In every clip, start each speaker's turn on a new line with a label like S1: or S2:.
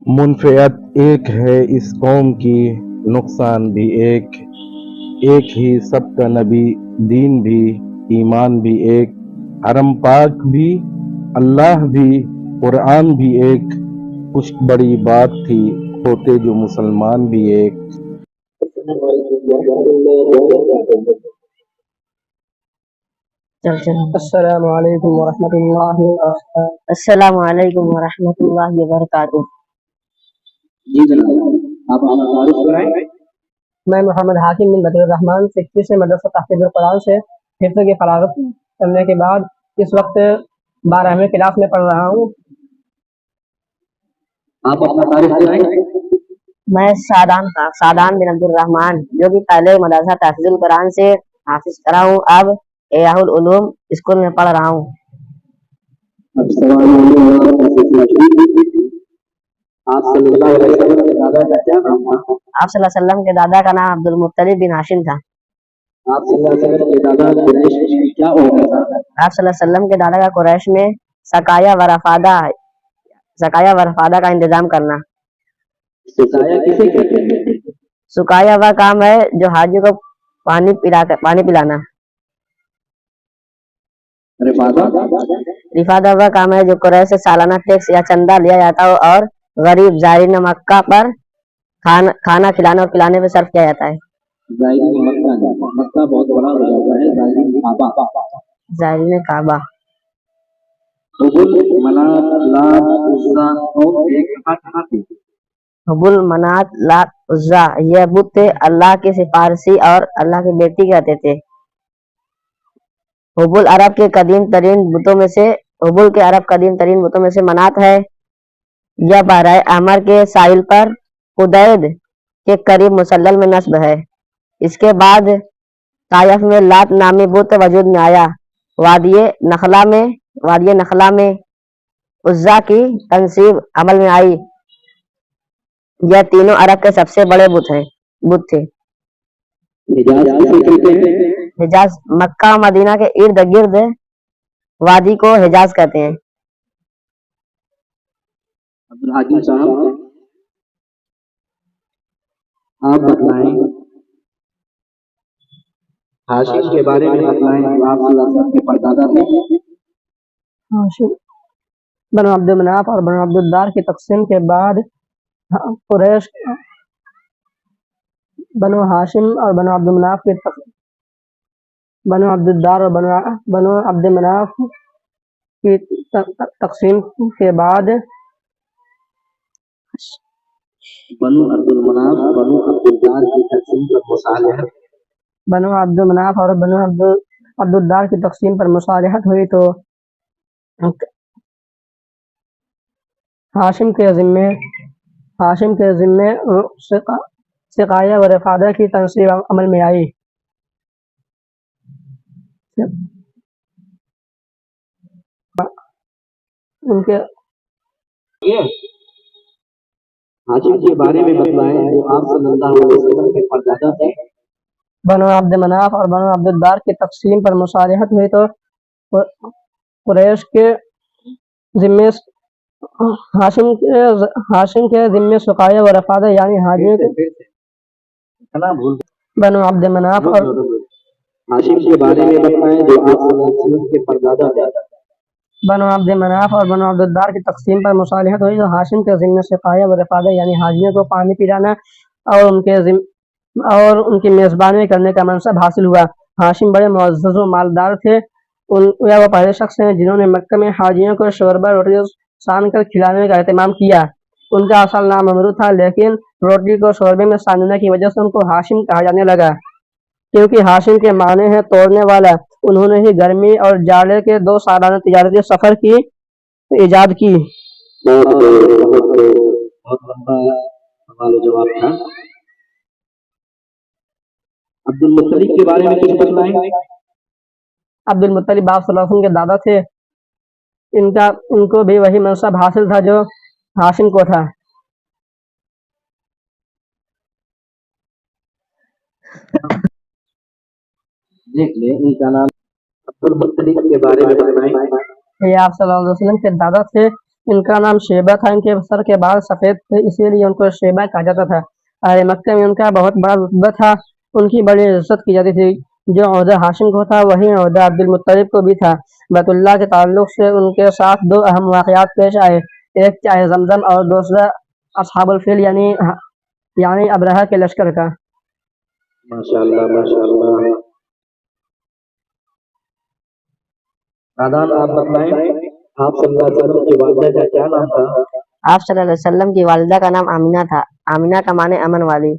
S1: मुनफ़ियत एक है इस कौम की, नुकसान भी एक ही सबका नबी, दीन भी, ईमान भी एक, हरम पाक भी, अल्लाह भी, कुरान भी एक, कुछ बड़ी बात थी, होते जो मुसलमान भी एक।
S2: अस्सलामु अलैकुम वरहमतुल्लाहि वबरकातुहू।
S3: अस्सलामु अलैकुम वरहमतुल्लाहि वबरकातुहू।
S4: जी जनाब, आप अपना तारुफ कराएं।
S2: मैं मोहम्मद हाकिम बिन बदरुर रहमान सिक्की से मदरसा तहफ़ीज़ुल कुरान से हिफ्ज़ की फरागत करने के बाद इस वक्त 12वीं क्लास में पढ़ रहा हूँ।
S4: आप अपना तारुफ कराएं।
S3: मैं सादान बिन अब्दुल रहमान, जो कि पहले मदरसा तहफ़ीज़ुल कुरान से हाफिज करा हूँ, अब एयाहुल उलूम स्कूल में पढ़ रहा हूँ।
S4: आप सल्लल्लाहु अलैहि वसल्लम के दादा का क्या नाम था?
S3: आप सल्लल्लाहु अलैहि वसल्लम के दादा का नाम अब्दुल मुत्तलिब बिन हाशिम था।
S4: आप सल्लल्लाहु अलैहि वसल्लम के दादा कुरैश में क्या होता था?
S3: आप सल्लल्लाहु अलैहि वसल्लम के दादा का कुरैश में सकाया व रफादा का इंतजाम करना।
S4: सुकाया किसे कहते हैं?
S3: सुकाया वह काम है जो हाजी को पानी पिलाना। रिफादा वह काम है जो कुरैश से सालाना टैक्स या चंदा लिया जाता हो और गरीब ज़ायरीन मक्का पर खाना खिलाने और पिलाने पर सर्फ किया जाता है।
S4: मक्का बहुत बड़ा हो जाता है।
S3: ज़ायरीन काबा।
S4: हुबुल, मनात, लात, उज़्ज़ा और एक कहाँ थे?
S3: हुबुल, मनात, लात, उज़्ज़ा ये बुत थे अल्लाह की सिफारिशी और अल्लाह की बेटी कहते थे। हुबुल के अरब के कदीम तरीन बुतों में से मनात है। यह बहराए अहमर के साहिल पर कुदैद के करीब मुसल्सल में नस्ब है। इसके बाद तायफ में लात नामी बुत वजूद में आया। वादिये नखला में उज़्ज़ा की तनसीब अमल में आई। यह तीनों अरब के सबसे बड़े बुत थे। हिजाज मक्का मदीना के इर्द गिर्द वादी को हिजाज कहते हैं।
S4: अब्दुल हाकिम साहब, आप बतलाएं, हाशिम के बारे में बतलाएं, जो आप सल्लल्लाहु अलैहि वसल्लम के परदादा थे।
S2: हाशिम बनु अब्दुल मनाफ और बनु अब्दुद्दार की तकसीम के बाद कुरैश बनु हाशिम और बनु अब्दुल मनाफ की बनु अब्दुद्दार और बनु अब्दुल मनाफ की तकसीम के बाद
S4: बनु अब्दुल मनाफ बनु अब्दुद्दार की तकसीम पर मुसालहत
S2: बनु अब्दुल मनाफ और बनु अब्दुद्दार की तकसीम पर मुसालहत हुई तो हाशिम के ज़िम्मे सिकाया व रफादा की तनसीब अमल में आई। उनके
S4: हाशिम के बारे में बतलाएं, जो आप सल्लल्लाहु अलैहि वसल्लम के परदादा थे।
S2: बनु अब्द मनाफ और बनु अब्दुद्दार की तकसीम पर मुसालहत हुई तो कुरैश के ज़िम्मे हाशिम के ज़िम्मे सुकाया व रफादा यानी हाजियों के बनु अब्द मनाफ और
S4: हाशिम के बारे में बताएं, जो आप सल्लल्लाहु अलैहि वसल्लम के परदादा थे।
S2: बनु अब्द मनाफ और बनु अब्दुद्दार की तकसीम पर मुसालहत हुई तो हाशिम के ज़िम्मे सुकाया व रफादा यानी हाजियों को पानी पिलाना और उनकी मेज़बानी करने का मनसब हासिल हुआ। हाशिम बड़े मुअज़्ज़ज़ व मालदार थे। वो पहले शख्स हैं जिन्होंने मक्का में हाजियों को शोरबा रोटी सान कर खिलाने का एहतमाम किया। उनका असल नाम अमरू था, लेकिन रोटी को शोरबे में सानने की वजह से उनको हाशिम कहा जाने लगा, क्योंकि हाशिम के माने हैं तोड़ने वाला। उन्होंने ही गर्मी और जाड़े के 2 सालाना तिजारती सफर की इजाद की।
S4: बहुत लंबा सवाल जवाब था। अब्दुल मुत्तलिब के बारे में कुछ बताएं।
S2: अब्दुल मुत्तलिब आप सल्लल्लाहु अलैहि वसल्लम के दादा थे। इनको भी वही मनसब हासिल था जो हाशिम को था।
S4: देख ले, इनका नाम अब्दुल मुत्तलिब के बारे में बताएं।
S2: ये आप सल्लल्लाहु अलैहि वसल्लम के दादा थे। इनका नाम शेबा था। इनके सर के बाल सफेद थे, इसीलिए उनको शेबा कहा जाता था। अहले मक्के में उनका बहुत बड़ा रुतबा था। उनकी बड़ी इज्जत की जाती थी। जो ओहदा हाशिम को था वही ओहदा अब्दुल मुत्तलिब को भी था। बैतुल्लाह के ताल्लुक से उनके साथ दो अहम वाक़यात पेश आए। एक चाहे जमजम और दूसरा असहाबुल फील यानी अबरहा के लश्कर का।
S4: माशाल्लाह माशाल्लाह। नादान आप बताएं, आप सल्लल्लाहु अलैहि वसल्लम की वालिदा का क्या नाम था?
S3: आप सल्लल्लाहु अलैहि वसल्लम की वालिदा का नाम आमिना था। आमिना का माने अमन वाली।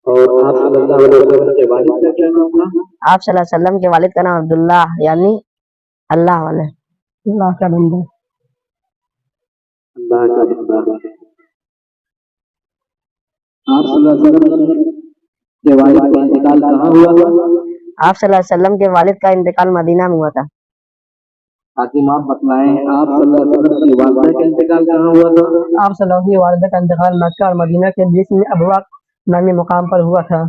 S4: और आप सल्लल्लाहु अलैहि वसल्लम के वालिद का क्या नाम था?
S3: आप सल्लल्लाहु अलैहि वसल्लम के वालिद का नाम अब्दुल्लाह यानी अल्लाह वाले।
S2: अल्लाह का बंदा।
S4: अल्लाह का बंदा। आप सल्लल्लाहु अलैहि वसल्लम के वालिद का इंतकाल कहाँ हुआ था?
S3: आप सल्लल्लाहु अलैहि वसल्लम के वालिद का इंतकाल मदीना में हुआ था।
S4: हाकिम आप बताएं, आप सल्लल्लाहु अलैहि वसल्लम की वालिदा का इंतकाल कहाँ हुआ था?
S2: आप सल्लल्लाहु अलैहि वसल्लम की वालिदा का इंतकाल मक्का और मदीना के बीच में अबवा नामी मुकाम पर हुआ था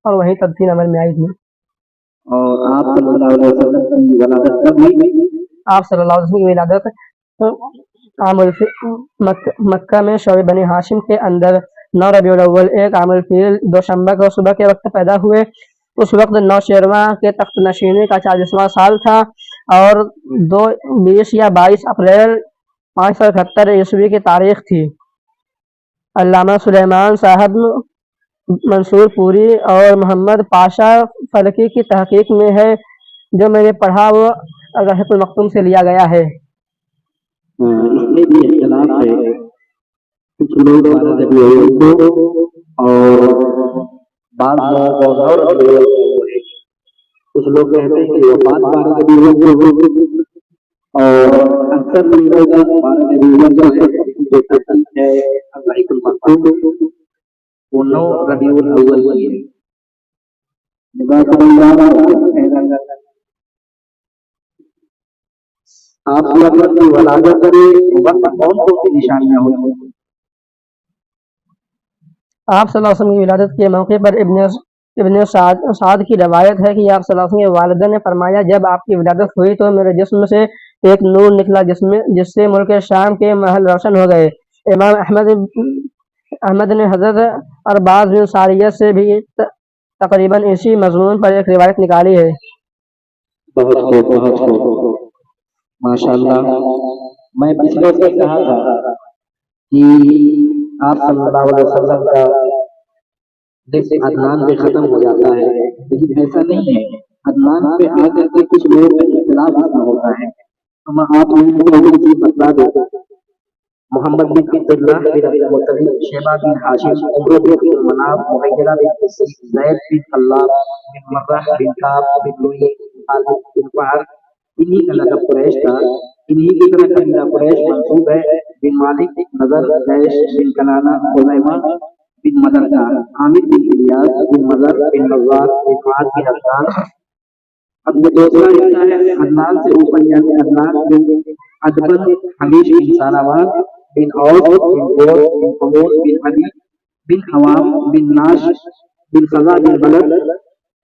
S2: और वहीं तदफीन अमल में आई थी।
S4: और आप सल्लल्लाहु अलैहि वसल्लम की वलादत कब हुई?
S2: आप सल्लल्लाहु अलैहि वसल्लम की विलादत मक्का में शौब बनी हाशिम के अंदर 9 रबीउल अव्वल एक आमुल फील दोशंबा को सुबह के वक्त पैदा हुए। उस वक्त नौशेरवा के तख्त नशीनी का 40वां साल था और 20 या 22 अप्रैल 578 ईस्वी की तारीख थी। अल्लामा सुलेमान साहब मंसूर पूरी और मोहम्मद पाशा फलकी की तहकीक में है। जो मैंने पढ़ा वो रहतुल मखतूम से लिया गया है।
S4: इसमें भी इख्तिलाफ है। कुछ लोग 12 रबीउल अव्वल को और बाद लोगों को 9 रबीउल अव्वल को है। कुछ लोग कहते हैं कि वफात 12 रबीउल अव्वल को और अक्सर लोगों का 12 रबीउल अव्वल है। जो तहकीक है रहतुल मखतूम वो 9 रबीउल अव्वल की है। आप सल्लल्लाहु की वलादत के वक्त कौन कौन सी निशानियां हुई?
S2: आप सल्लल्लाहु अलैहि वसल्लम की विलादत के मौके पर इब्न साद की रवायत है कि आप सल्लल्लाहु अलैहि वसल्लम के वालिदा ने फरमाया, जब आपकी विलादत हुई तो मेरे जिस्म से एक नूर निकला जिससे मुल्क शाम के महल रोशन हो गए। इमाम अहमद ने हजरत अरबाज बिन सारिया से भी तकरीबन इसी मजमून पर एक रिवायत निकाली है।
S4: बहुत खूब माशाल्लाह। मैं पिछले से कहा था कि आप सल्लल्लाहु अलैहि वसल्लम का रिस्क अदनान पे खत्म हो जाता है, लेकिन ऐसा नहीं है। अदनान पे आकर के कुछ लोगों का इख्तिलाफ इसमें होता है। तो मैं आप लोगों को एक चीज बता देता हूं। मोहम्मद बिन अब्दुल्लाह बिन अब्दुल मुत्तलिब, शेबा बिन हाशिम, उमर बिन अब्दुल मनाफ, मुहैयरा बिन क़ुसै, ज़ैद बिन अल्लाह बिन मर्रह बिन काब बिन लुई, खालिद बिन फ़हर, इन्हीं का लक़ब कुरैश था। इन्हीं की तरह कबीला कुरैश मंसूब है। बिन मालिक, नज़र, जैश बिन कनाना, खुज़ैमा बिन मदरका, आमिर बिन इलियास बिन मज़र बिन नज़्ज़ार बिन माद बिन अदनान। अब ये दूसरा हिस्सा है अदनान से ऊपर यानी अदनान बिन अदबन हमीश बिन सारावान बिन औस बिन गोर बिन कमोर बिन अली बिन हवाम बिन नाश बिन खज़ा बिन बलद,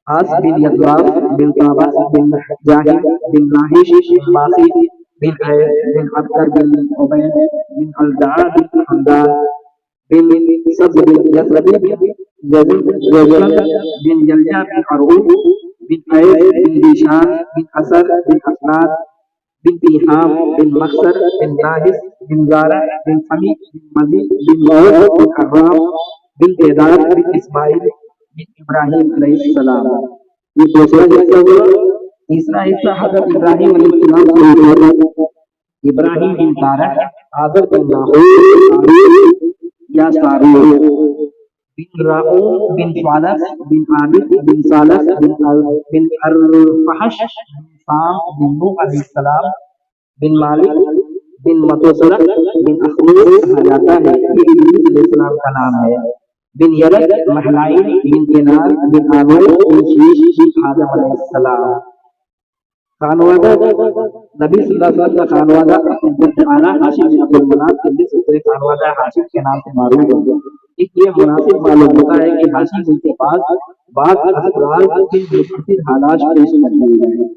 S4: आस बिन यज़लाफ बिन ताबा बिन जाहिद बिन नाहिश बिन मासी बिन बिन अबकर बिन उबैद बिन अलदा बिन हमदान बिन सब्र बिन यसरबी बिन यलजा बिन अरूब बिन ऐस बिन दीशान बिन असद बिन असनाद बिन तिहाम बिन मक्सर बिन नाहिस बिन जारा बिन समी बिन मजीद बिन मौद बिन अर्राम बिन तेदार बिन इस्माइल बिन इब्राहिम अलैहिस्सलाम। ये दूसरा हिस्सा हुआ। तीसरा हिस्सा हज़रत इब्राहिम अलैहिस्सलाम से हुआ। इब्राहिम बिन तारह, आदर बिन नाहूर या सारूर बिन राऊम बिन स्वालह बिन आबिद बिन सालह बिन अरफहश बिन साम बिन नूह अलैहिस्सलाम बिन मालिक बिन मतसरह बिन अखनूस कहा जाता है। ये इब्लीस अलैहिस्सलाम का नाम है। बिन यरद महलाइल बिन केनान बिन आनूर बिन शीश बिन आदम अलैहिस्सलाम। खानवादा नबी सल्लल्लाहु अलैहि वसल्लम का खानवादा अपने आला हाशिम बिन अब्दुल मनाफ के दूसरे खानवादा हाशिम के नाम से मालूम है। इसलिए मुनासिब मालूम होता है कि हाशिम के पास बाद असरार के मुख्तलिफ हालात पेश कर दिए गए हैं।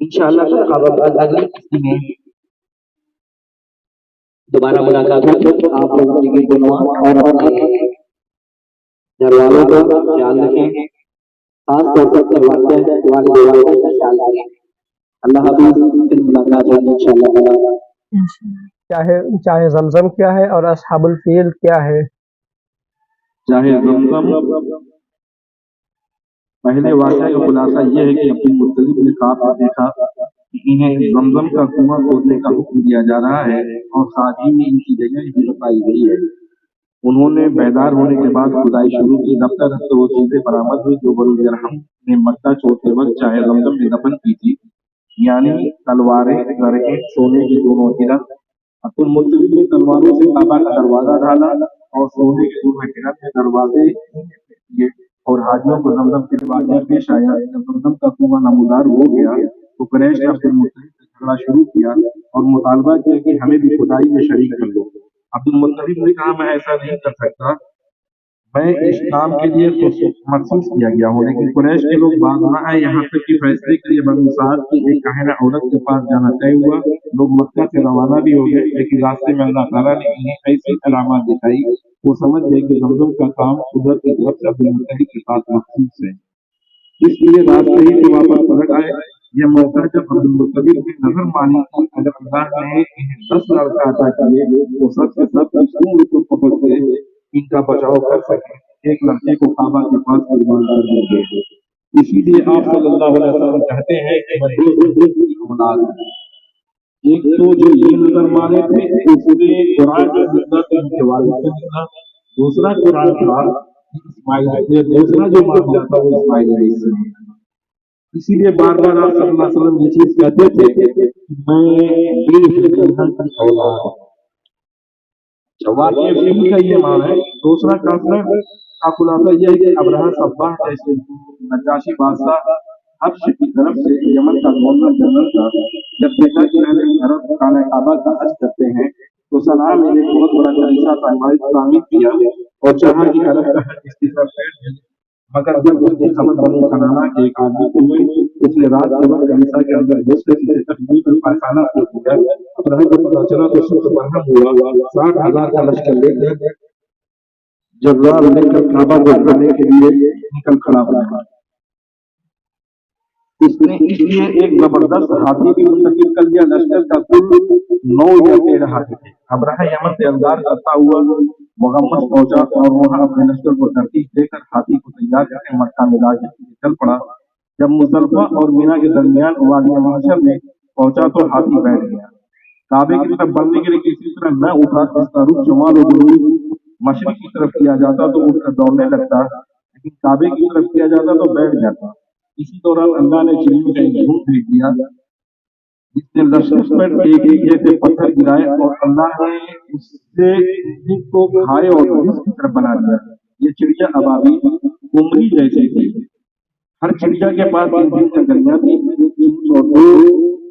S4: इंशाअल्लाह अगली किस्म में दोबारा मुलाकात हो। आप लोग अपनी गिरदुआ और अपने घर वालों का ख्याल रखें, खास तौर पर अपने वालिद का ख्याल रखें। अल्लाह हाफिज़, फिर मुलाकात होगी इंशाअल्लाह।
S2: चाहे चाहे जमजम क्या है और असहाबुल फील क्या है?
S1: चाहे जमजम, पहले वाक़या का खुलासा ये है कि अब्दुल मुत्तलिब ने ख्वाब में देखा कि इन्हें जमजम का कुआं खोदने का हुक्म दिया जा रहा है और खादी में इनकी जगह भी बताई गई है। उन्होंने बेदार होने के बाद खुदाई शुरू की। रफ्ता रफ्ता वो चीजें बरामद हुई जो बनु जरहम ने मक्का छोड़ते वक्त चाहे जमजम में दफन की थी, यानी तलवारें, गरहें, सोने की दोनों हिरन। अब्दुल मुत्तलिब ने तलवारों से काबा का दरवाजा ढाला और सोने के दोनों हिरन के दरवाजे किए और हाजियों को जमजम के वाक़या पेश आया। जब जमजम का कुआं नमूदार हो गया तो कुरैश ने अब्दुल मुत्तलिब से झगड़ा शुरू किया और मुतालबा किया कि हमें भी खुदाई में शरीक कर लो। अब्दुल मुत्तलिब ने कहा, मैं ऐसा नहीं कर सकता, मैं इस काम के लिए तो मखसूस किया गया हूँ, लेकिन कुरैश के लोग बात ना आए। यहाँ तक कि फैसले के लिए बनु साद की एक काहिना औरत के पास जाना तय हुआ। लोग मक्का से रवाना भी हो गए, लेकिन रास्ते में अल्लाह ताला ने इन्हें ऐसी अलामत दिखाई वो समझ गए कि जमजम का काम कुदरत की तरफ से अब्दुल मुत्तलिब के साथ मखसूस है, इसलिए रास्ते ही से वापस पलट आए। यह मौका जब अब्दुल मुत्तलिब ने नजर मानी कि अगर अल्लाह ने इन्हें 10 लड़का अता किए तो सब के सब इस उम्र को पहुंच गए इनका बचाव कर सके, एक लड़के को काबा के पास कुर्बान कर देंगे। इसीलिए आप सल्लल्लाहु अलैहि वसल्लम कहते हैं कि मैं दो जिंदगी की औलाद हूं। एक तो जो ये नजर माने थे उसने कुरान में जिंदा थे उनके वालिद से निकला, दूसरा कुरान था इस्माइल, दूसरा जो मामला था वो इस्माइल अलैहिस्सलाम। इसीलिए बार बार आप सल्लल्लाहु अलैहि वसल्लम ये चीज कहते थे कि मैं की औलाद हूं। वाक़या फिल्म का ये मान है। दूसरा काफिला का खुलासा यह है कि अब्रहा सब्बाह जैसे नजाशी बादशाह हब्श की तरफ से यमन का गवर्नर जनरल था। जब देखा कि अहले अरब खाना काबा का हज करते हैं तो सना में एक बहुत बड़ा कलीसा तामीर किया और चाहा कि अरब का हज इसकी तरफ बैठ जाए। मगर जब उसकी खबर बनी खनाना के एक आदमी को हुई, उसने रात के वक्त कलीसा के अंदर घुसकर इसे तकलीफ में पायखाना खोल दिया। अब्रहा को पता चला तो उसको बरहम हुआ, 60,000 का लश्कर लेकर जर्रार लेकर काबा को ढाने के लिए निकल खड़ा हुआ। इसने इसलिए एक जबरदस्त हाथी भी मुंतकिल कर दिया। लश्कर का कुल 9 या 13 हाथी थे। अब्रहा यमन से अल्दार करता हुआ मुगम्मस पहुंचा और वहां अपने लश्कर को तरतीब देकर हाथी को तैयार करके मक्का में लाके चल पड़ा। जब मुजदलिफा और मीना के दरमियान वादी महशर में पहुंचा तो हाथी बैठ गया। काबे की तरफ बढ़ने के लिए किसी तरह न उठा, इसका रुख शुमाल और मशरिक की तरफ किया जाता तो उठकर दौड़ने लगता, लेकिन काबे की तरफ किया जाता तो बैठ जाता। इसी दौरान अल्लाह ने चिड़ियों का एक झुंड भेज दिया जिसने लश्कर पर एक जैसे पत्थर गिराए और अल्लाह ने उससे को खाए और की तरफ बना दिया। ये चिड़िया अबाबी कुमरी जैसी थी। हर चिड़िया के पास 3 कंकरियां थी, और 2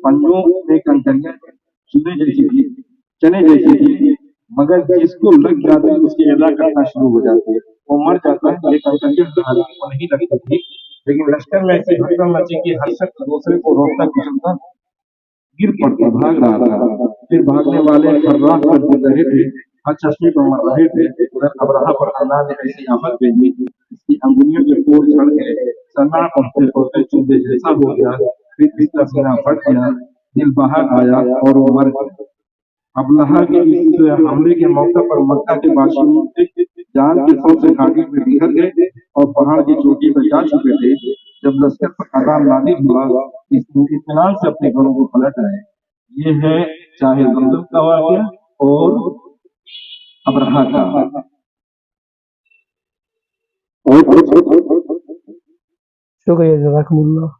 S1: पंजों में कंकरियां चूने जैसी थी, चने जैसी थी। मगर जिसको लग जाती उसकी अदा करना शुरू हो जाती है, वो मर जाता है। ये कंकरियां नहीं लगती थी, लेकिन लश्कर में ऐसी भगदड़ मची कि हर शख्स दूसरे को रोकता कुचलता गिर पड़ता, भाग रहा था। फिर भागने वाले फर्राह पर गिर रहे थे, हर चश्मे पर मर रहे थे। उधर अब्रहा पर अल्लाह ने ऐसी आफत भेजी, इसकी अंगुलियों के पोर चढ़ गए, सना पहुंचते पहुंचते चूल्हे जैसा हो गया। फिर इसका सीना फट गया, दिल बाहर आया और वो मर गया। अब्रहा के इस हमले के मौके पर मक्का के बाशिंदे जान के खौफ से घाटी में बिखर गए और पहाड़ की चोटी पर जा चुके थे। जब लश्कर पर अज़ाब नाज़िल हुआ, इत्मीनान से अपने घरों को पलट आए। ये है चाहे जमजम का वाक़या और अब्रहा का।
S2: शुक्रिया, जज़ाकमुल्लाह।